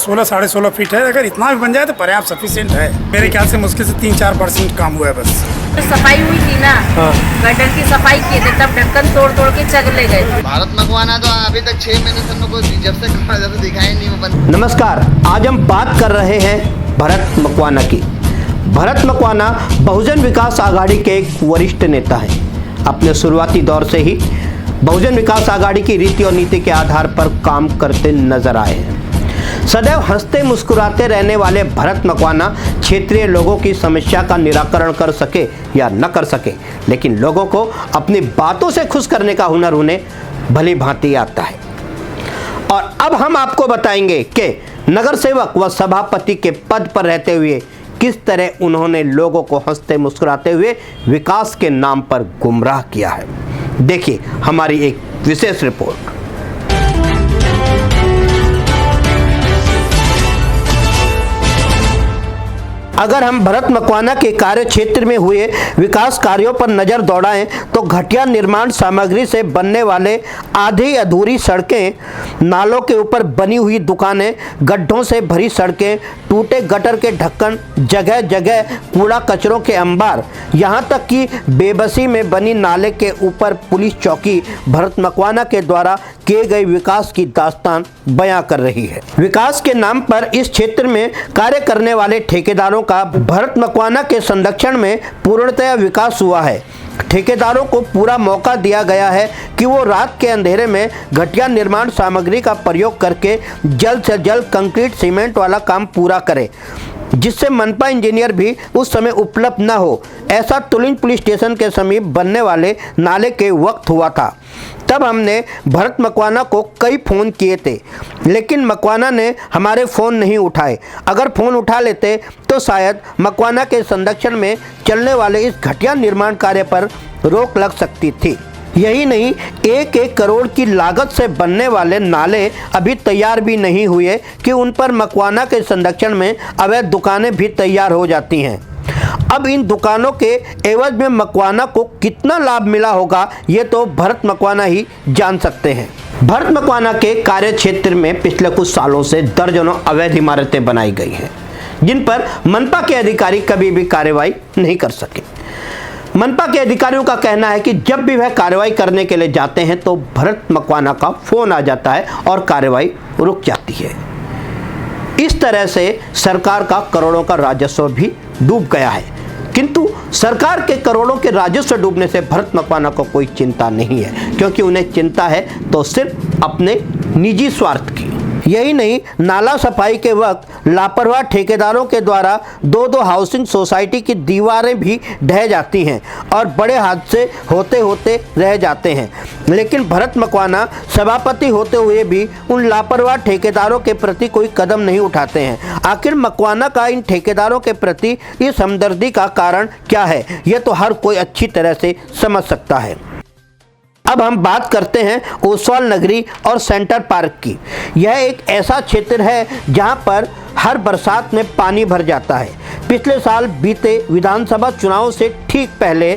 16 साढ़े 16 फीट है। अगर इतना भी बन जाए तो पर्याप्त सफिशिएंट है। मेरे ख्याल से मुश्किल से 3-4% काम हुआ है बस। तो सफाई हुई थी ना, गटर की सफाई किए थे, तब ढक्कन तोड़ के चगले गए। भारत मकवाना तो अभी तक 6 महीने से हम लोग को जब से दिखाई नहीं वो बंद। नमस्कार, आज हम बात कर रहे हैं भरत मकवाना की। भरत मकवाना बहुजन विकास आघाड़ी के एक वरिष्ठ नेता हैं। अपने शुरुआती दौर से ही बहुजन विकास आघाड़ी की रीति और नीति के आधार पर काम करते नजर आए हैं। सदैव हंसते मुस्कुराते रहने वाले भरत मकवाना क्षेत्रीय लोगों की समस्या का निराकरण कर सके या न कर सके, लेकिन लोगों को अपनी बातों से खुश करने का हुनर उन्हें भली भांति आता है। और अब हम आपको बताएंगे कि नगर सेवक व सभापति के पद पर रहते हुए किस तरह उन्होंने लोगों को हंसते मुस्कुराते हुए विकास के नाम पर गुमराह किया है। देखिए हमारी एक विशेष रिपोर्ट। अगर हम भरत मकवाना के कार्य क्षेत्र में हुए विकास कार्यों पर नजर दौड़ाएं तो घटिया निर्माण सामग्री से बनने वाले आधी अधूरी सड़कें, नालों के ऊपर बनी हुई दुकानें, गड्ढों से भरी सड़कें, टूटे गटर के ढक्कन, जगह जगह कूड़ा कचरों के अंबार, यहाँ तक कि बेबसी में बनी नाले के ऊपर पुलिस चौकी भरत मकवाना के द्वारा किए गए विकास की दास्तान बयां कर रही है। विकास के नाम पर इस क्षेत्र में कार्य करने वाले ठेकेदारों का भरत मकवाना के संरक्षण में पूर्णतया विकास हुआ है। ठेकेदारों को पूरा मौका दिया गया है कि वो रात के अंधेरे में घटिया निर्माण सामग्री का प्रयोग करके जल्द से जल्द कंक्रीट सीमेंट वाला काम पूरा करें, जिससे मनपा इंजीनियर भी उस समय उपलब्ध न हो। ऐसा तुलिंज पुलिस स्टेशन के समीप बनने वाले नाले के वक्त हुआ था। तब हमने भरत मकवाना को कई फ़ोन किए थे, लेकिन मकवाना ने हमारे फ़ोन नहीं उठाए। अगर फ़ोन उठा लेते तो शायद मकवाना के संरक्षण में चलने वाले इस घटिया निर्माण कार्य पर रोक लग सकती थी। यही नहीं, 1-1 करोड़ की लागत से बनने वाले नाले अभी तैयार भी नहीं हुए कि उन पर मकवाना के संरक्षण में अवैध दुकानें भी तैयार हो जाती हैं। अब इन दुकानों के एवज में मकवाना को कितना लाभ मिला होगा, ये तो भरत मकवाना ही जान सकते हैं। भरत मकवाना के कार्य क्षेत्र में पिछले कुछ सालों से दर्जनों अवैध इमारतें बनाई गई हैं, जिन पर मनपा के अधिकारी कभी भी कार्रवाई नहीं कर सके। मनपा के अधिकारियों का कहना है कि जब भी वह कार्रवाई करने के लिए जाते हैं तो भरत मकवाना का फोन आ जाता है और कार्रवाई रुक जाती है। इस तरह से सरकार का करोड़ों का राजस्व भी डूब गया है, किंतु सरकार के करोड़ों के राजस्व डूबने से भरत मकवाना को कोई चिंता नहीं है, क्योंकि उन्हें चिंता है तो सिर्फ अपने निजी स्वार्थ की। यही नहीं, नाला सफाई के वक्त लापरवाह ठेकेदारों के द्वारा 2-2 हाउसिंग सोसाइटी की दीवारें भी ढह जाती हैं और बड़े हादसे होते होते रह जाते हैं। लेकिन भरत मकवाना सभापति होते हुए भी उन लापरवाह ठेकेदारों के प्रति कोई कदम नहीं उठाते हैं। आखिर मकवाना का इन ठेकेदारों के प्रति इस हमदर्दी का कारण क्या है, यह तो हर कोई अच्छी तरह से समझ सकता है। अब हम बात करते हैं ओसवाल नगरी और सेंटर पार्क की। यह एक ऐसा क्षेत्र है जहां पर हर बरसात में पानी भर जाता है। पिछले साल बीते विधानसभा चुनाव से ठीक पहले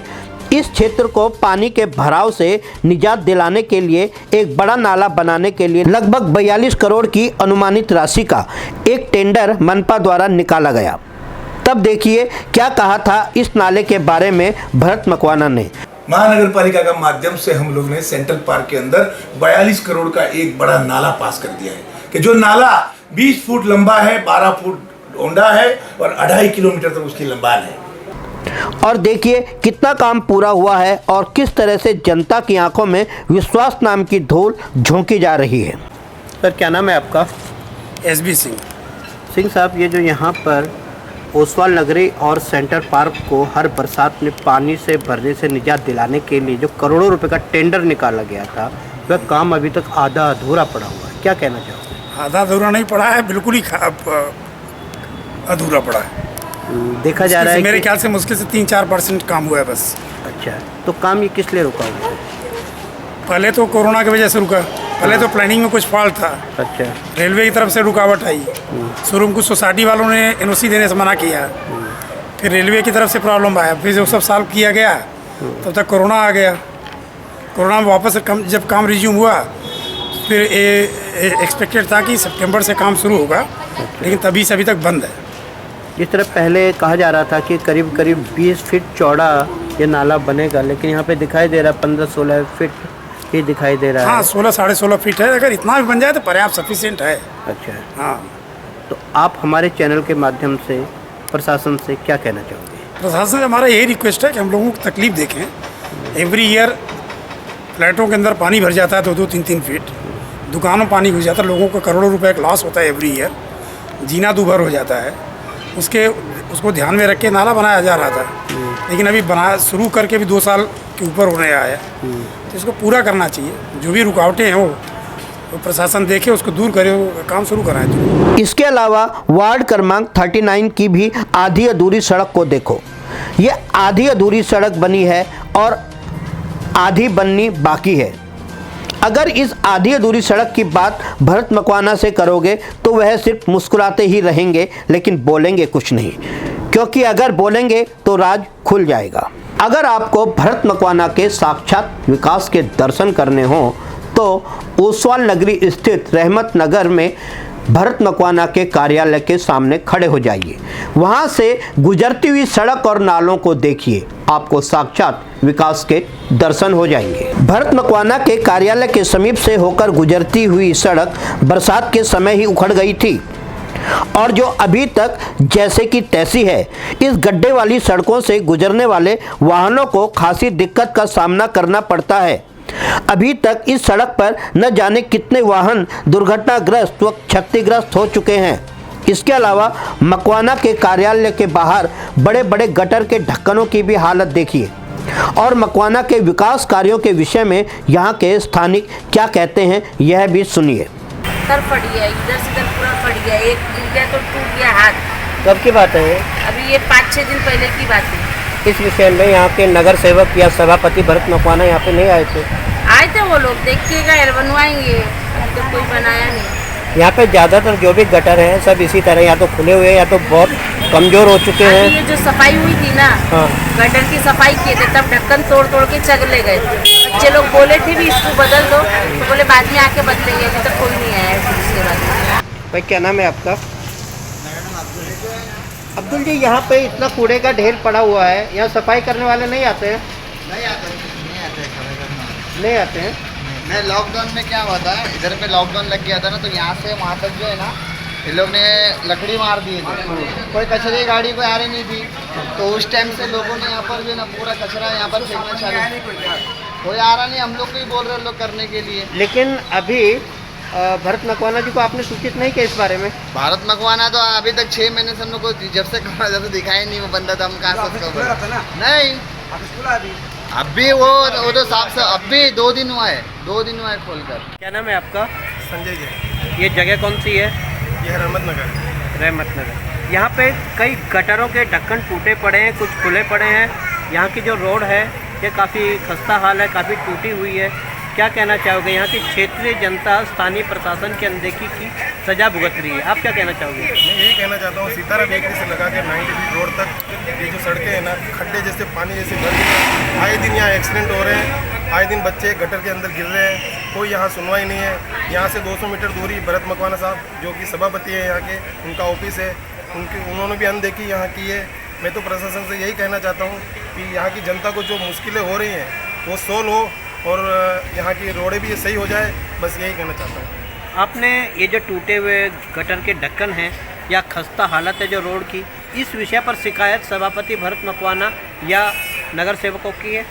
इस क्षेत्र को पानी के भराव से निजात दिलाने के लिए एक बड़ा नाला बनाने के लिए लगभग 42 करोड़ की अनुमानित राशि का एक टेंडर मनपा द्वारा निकाला गया। तब देखिए क्या कहा था इस नाले के बारे में भरत मकवाना ने। महानगर पालिका का माध्यम से हम लोग ने सेंट्रल पार्क के अंदर 42 करोड़ का एक बड़ा नाला पास कर दिया है कि जो नाला 20 फुट लंबा है, 12 फुट ऊंडा है और 2.5 किलोमीटर तक उसकी लंबाई है। और देखिए कितना काम पूरा हुआ है और किस तरह से जनता की आंखों में विश्वास नाम की धूल झोंकी जा रही है। सर क्या नाम है आपका? SB सिंह साहब, ये जो यहाँ पर ओसवाल नगरी और सेंटर पार्क को हर बरसात में पानी से भरने से निजात दिलाने के लिए जो करोड़ों रुपए का टेंडर निकाला गया था, वह काम अभी तक आधा अधूरा पड़ा हुआ है, क्या कहना चाहोगे? आधा अधूरा नहीं पड़ा है, बिल्कुल ही अधूरा पड़ा है। देखा जा रहा है मेरे ख्याल से मुश्किल से 3-4% काम हुआ है बस। अच्छा, तो काम ये किस लिए रुका हुआ है? पहले तो कोरोना की वजह से रुका, पहले तो प्लानिंग में कुछ फॉल्ट था। अच्छा, रेलवे की तरफ से रुकावट आई, शुरू में कुछ सोसाइटी वालों ने NOC देने से मना किया, फिर रेलवे की तरफ से प्रॉब्लम आया, फिर जो सब सॉल्व किया गया तब तक कोरोना आ गया। कोरोना में वापस जब काम रिज्यूम हुआ फिर ये एक्सपेक्टेड था कि सितंबर से काम शुरू होगा, लेकिन तभी से अभी तक बंद है। जिस तरह पहले कहा जा रहा था कि करीब करीब 20 फीट चौड़ा ये नाला बनेगा, लेकिन यहाँ पे दिखाई दे रहा है 15-16 फीट ही दिखाई दे रहा है। हाँ, 16-16.5 फीट है। अगर इतना भी बन जाए तो पर्याप्त सफिशिएंट है। अच्छा, हाँ, तो आप हमारे चैनल के माध्यम से प्रशासन से क्या कहना चाहोगे? प्रशासन से हमारा यही रिक्वेस्ट है कि हम लोगों को तकलीफ देखें। एवरी ईयर फ्लैटों के अंदर पानी भर जाता है 2-2, 3-3 फीट, दुकानों में पानी घुस जाता है, लोगों को करोड़ों रुपए का लॉस होता है एवरी ईयर, जीना दूभर हो जाता है। उसको ध्यान में रख के नाला बनाया जा रहा था, लेकिन अभी शुरू करके भी 2 साल के ऊपर होने आया है। तो इसको पूरा करना चाहिए। जो भी रुकावटें हैं वो प्रशासन देखे, उसको दूर करे, वो काम शुरू कराएं। तो इसके अलावा वार्ड क्रमांक 39 की भी आधी अधूरी सड़क को देखो। ये आधी अधूरी सड़क बनी है और आधी बननी बाकी है। अगर इस आधी अधूरी सड़क की बात भरत मकवाना से करोगे तो वह सिर्फ मुस्कुराते ही रहेंगे, लेकिन बोलेंगे कुछ नहीं, क्योंकि अगर बोलेंगे तो राज खुल जाएगा। अगर आपको भरत मकवाना के साक्षात विकास के दर्शन करने हो तो ओसवाल नगरी स्थित रहमत नगर में भरत मकवाना के कार्यालय के सामने खड़े हो जाइए। वहां से गुजरती हुई सड़क और नालों को देखिए, आपको साक्षात विकास के दर्शन हो जाएंगे। भरत मकवाना के कार्यालय के समीप से होकर गुजरती हुई सड़क बरसात के समय ही उखड़ गई थी और जो अभी तक जैसे कि तैसी है। इस गड्ढे वाली सड़कों से गुजरने वाले वाहनों को खासी दिक्कत का सामना करना पड़ता है। अभी तक इस सड़क पर न जाने कितने वाहन दुर्घटनाग्रस्त व क्षतिग्रस्त हो चुके हैं। इसके अलावा मकवाना के कार्यालय के बाहर बड़े बड़े गटर के ढक्कनों की भी हालत देखिए और मकवाना के विकास कार्यों के विषय में यहाँ के स्थानिक क्या कहते हैं यह भी सुनिए। सर फट गया, इधर से इधर पूरा फट गया, एक गिर गया तो टूट गया हाथ। कब की बात है? अभी ये 5-6 दिन पहले की बात है। इस विषय में यहाँ के नगर सेवक या सभापति भरत मकवाना यहाँ पे नहीं आए थे? आए थे वो लोग, देख के गए बनवाएंगे, अभी तो कोई बनाया नहीं। यहाँ पे ज़्यादातर जो भी गटर हैं सब इसी तरह या तो खुले हुए या तो बहुत कमज़ोर हो चुके हैं। ये जो सफाई हुई थी ना, हाँ। गटर की सफाई किए थे, तब ढक्कन तोड़ के चगले गए थे। बच्चे लोग बोले थे भी इसको बदल दो, तो बोले बाद में आके बदलेंगे, अभी तक कोई नहीं आया है फिर उसके बाद। भाई क्या नाम है आपका? अब्दुल जी, यहाँ पे इतना कूड़े का ढेर पड़ा हुआ है, यहाँ सफाई करने वाले नहीं आते हैं? नहीं आते नहीं आते हैं। मैं लॉकडाउन में क्या हुआ था, इधर पे लॉकडाउन लग गया था ना, तो यहाँ से वहाँ तक जो है ना, ये लोग ने लकड़ी मार दिए थे। कोई कचरे की गाड़ी कोई आ रही नहीं थी, तो उस टाइम से लोगों ने यहाँ पर जो है ना पूरा कचरा यहाँ पर फेंकना चालू। कोई आ रहा नहीं, हम लोग को ही बोल रहे लोग करने के लिए। लेकिन अभी भरत मकवाना जी को आपने सूचित नहीं किया इस बारे में? भारत मकवाना तो अभी तक 6 महीने से हम लोग को जब से दिखाई नहीं वो बंदा था, हम कहाँ से उसको नहीं। अभी वो तो साफ से अभी 2 दिन हुआ है, 2 दिन हुआ है खोलकर। क्या नाम है आपका? संजय जी। ये जगह कौन सी है? यह रहमत नगर। रहमत नगर। यहाँ पे कई गटरों के ढक्कन टूटे पड़े हैं, कुछ खुले पड़े हैं। यहाँ की जो रोड है ये काफ़ी खस्ता हाल है, काफ़ी टूटी हुई है। क्या कहना चाहोगे? यहाँ की क्षेत्रीय जनता स्थानीय प्रशासन की अनदेखी की सजा भुगत रही है, आप क्या कहना चाहोगे? मैं यही कहना चाहता हूँ, सीतारा बेकरी से लगा के 90 फीट रोड तक ये जो सड़कें हैं ना, खड्डे जैसे पानी जैसे भर गए। आए दिन यहाँ एक्सीडेंट हो रहे हैं, आए दिन बच्चे गटर के अंदर गिर रहे हैं, कोई यहाँ सुनवाई नहीं है। यहाँ से 200 मीटर दूरी भरत मकवाना साहब जो कि सभापति है यहाँ के, उनका ऑफिस है, उन्होंने भी अनदेखी यहाँ की है। मैं तो प्रशासन से यही कहना चाहता हूँ कि यहाँ की जनता को जो मुश्किलें हो रही हैं वो सोल्व हो और यहाँ की रोडें भी सही हो जाए, बस यही कहना चाहता हूँ। आपने ये जो टूटे हुए गटर के ढक्कन हैं या खस्ता हालत है जो रोड की, इस विषय पर शिकायत सभापति भरत मकवाना या नगर सेवकों की है?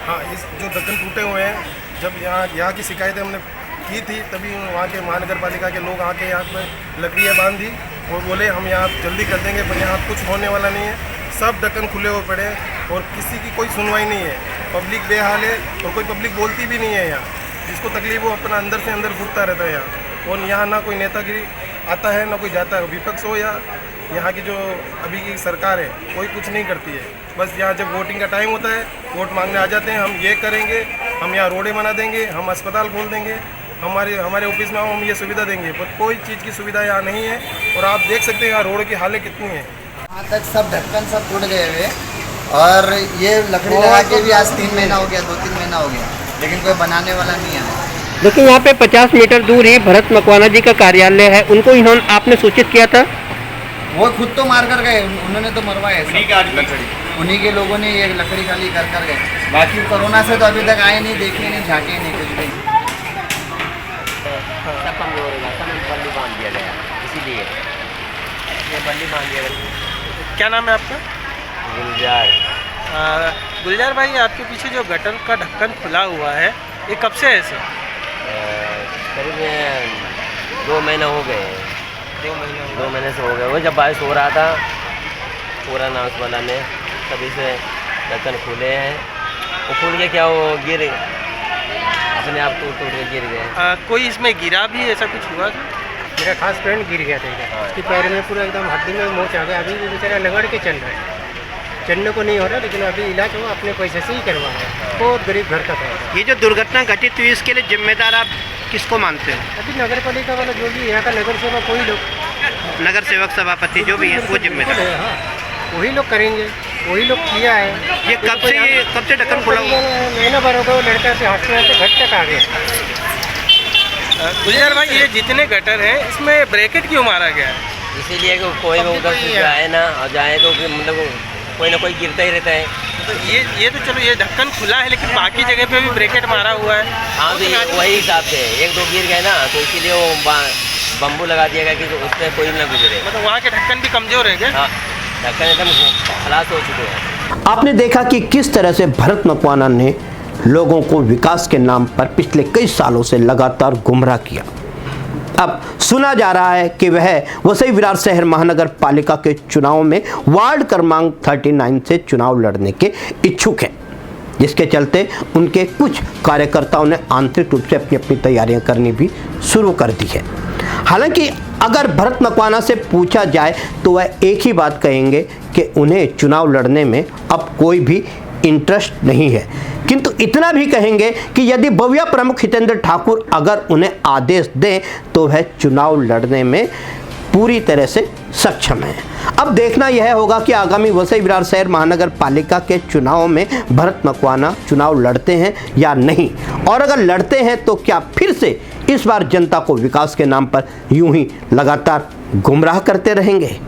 हाँ, इस जो ढक्कन टूटे हुए हैं, जब यहाँ की शिकायतें हमने की थी तभी वहाँ के महानगर पालिका के लोग आके यहाँ पर लकड़ियाँ बांध दी और बोले हम यहाँ जल्दी कर देंगे, पर यहाँ कुछ होने वाला नहीं है। सब ढक्कन खुले हुए पड़े हैं और किसी की कोई सुनवाई नहीं है। पब्लिक बेहाल है और कोई पब्लिक बोलती भी नहीं है। यहाँ जिसको तकलीफ हो अपना अंदर से अंदर घुटता रहता है यहाँ, और यहाँ ना कोई नेतागिरी आता है ना कोई जाता है। विपक्ष हो या यहाँ की जो अभी की सरकार है, कोई कुछ नहीं करती है। बस यहाँ जब वोटिंग का टाइम होता है, वोट मांगने आ जाते हैं, हम ये करेंगे, हम यहाँ रोडें बना देंगे, हम अस्पताल खोल देंगे, हमारे ऑफिस में हम ये सुविधा देंगे, पर कोई चीज़ की सुविधा यहाँ नहीं है। और आप देख सकते हैं यहाँ रोड की हालत कितनी है। वहाँ तक सब ढक्कन सब टूट गए हुए, और ये लकड़ी लगा के भी आज 3 महीना हो गया, 2-3 महीना हो गया, लेकिन कोई बनाने वाला नहीं है। देखिए यहाँ पे 50 मीटर दूर ही भरत मकवाना जी का कार्यालय है, उनको इन्होंने आपने सूचित किया था? वो खुद तो मार कर गए, उन्होंने तो मरवाया उन्हीं के लोगों ने ये लकड़ी खाली कर गए। बाकी कोरोना से तो अभी तक आए नहीं, देखे नहीं, झाँके नहीं कुछ भी। सब कमजोर होगा, सब बल्ली बांध दिया गया, इसीलिए ये बल्ली बांध दिया गया। क्या नाम है आपका? गुलजार। गुलजार भाई, आपके पीछे जो गटर का ढक्कन खुला हुआ है, ये कब से है ऐसे? करीब 2 महीने हो गए। 2 महीने से हो गए। वो जब बारिश हो रहा था पूरा नाश वाला ने, तभी से ढक्कन खुले हैं। वो खुल के क्या वो गिर अपने आप टूट के गिर गए। कोई इसमें गिरा भी, ऐसा कुछ हुआ था? मेरा खास फ्रेंड गिर गया था इधर, उसके पैर में पूरा एकदम हड्डी में मोच आ गया। अभी भी बेचारा लगड़ के चल रहा है, चलने को नहीं हो रहा, लेकिन अभी इलाज वो अपने पैसे से ही करवा रहा है। बहुत गरीब घर का था। ये जो दुर्घटना घटित हुई इसके लिए जिम्मेदार आप किसको मानते हो? अभी नगर पालिका वाला जो भी यहाँ का नगर सेवक, कोई लोग, नगर सेवक सभापति जो भी है वो जिम्मेदार है। हाँ, वही लोग करेंगे, वही लोग किया है। ये कब से ढक्कन खुला हुआ? महीना भर हो गया, वो लड़का से हॉस्पिटल से घर तक आ गया। गुलजार भाई, ये जितने गटर हैं इसमें ब्रैकेट क्यों मारा गया है? इसीलिए कि कोई भी उधर से जाए ना, और जाए तो मतलब कोई ना कोई गिरता ही रहता है। तो ये तो चलो ये ढक्कन खुला है, लेकिन बाकी जगह पे भी ब्रैकेट मारा हुआ है। हाँ, तो वही हिसाब से 1-2 गिर गए ना, तो इसीलिए वो बम्बू लगा दिया गया कि उस पर कोई ना गुजरे। मतलब वहाँ के ढक्कन भी कमजोर है क्या? हाँ, ढक्कन एकदम खलास हो चुके हैं। आपने देखा कि किस तरह से भरत मकवाना ने लोगों को विकास के नाम पर पिछले कई सालों से लगातार गुमराह किया। अब सुना जा रहा है कि वह वसई विरार शहर महानगर पालिका के चुनाव में वार्ड क्रमांक 39 से चुनाव लड़ने के इच्छुक हैं, जिसके चलते उनके कुछ कार्यकर्ताओं ने आंतरिक रूप से अपनी अपनी तैयारियां करनी भी शुरू कर दी है। हालांकि अगर भरत मकवाना से पूछा जाए तो वह एक ही बात कहेंगे कि उन्हें चुनाव लड़ने में अब कोई भी इंटरेस्ट नहीं है, किंतु इतना भी कहेंगे कि यदि बविया प्रमुख हितेंद्र ठाकुर अगर उन्हें आदेश दें तो वह चुनाव लड़ने में पूरी तरह से सक्षम है। अब देखना यह होगा कि आगामी वसई विरार शहर महानगर पालिका के चुनाव में भरत मकवाना चुनाव लड़ते हैं या नहीं, और अगर लड़ते हैं तो क्या फिर से इस बार जनता को विकास के नाम पर यूं ही लगातार गुमराह करते रहेंगे।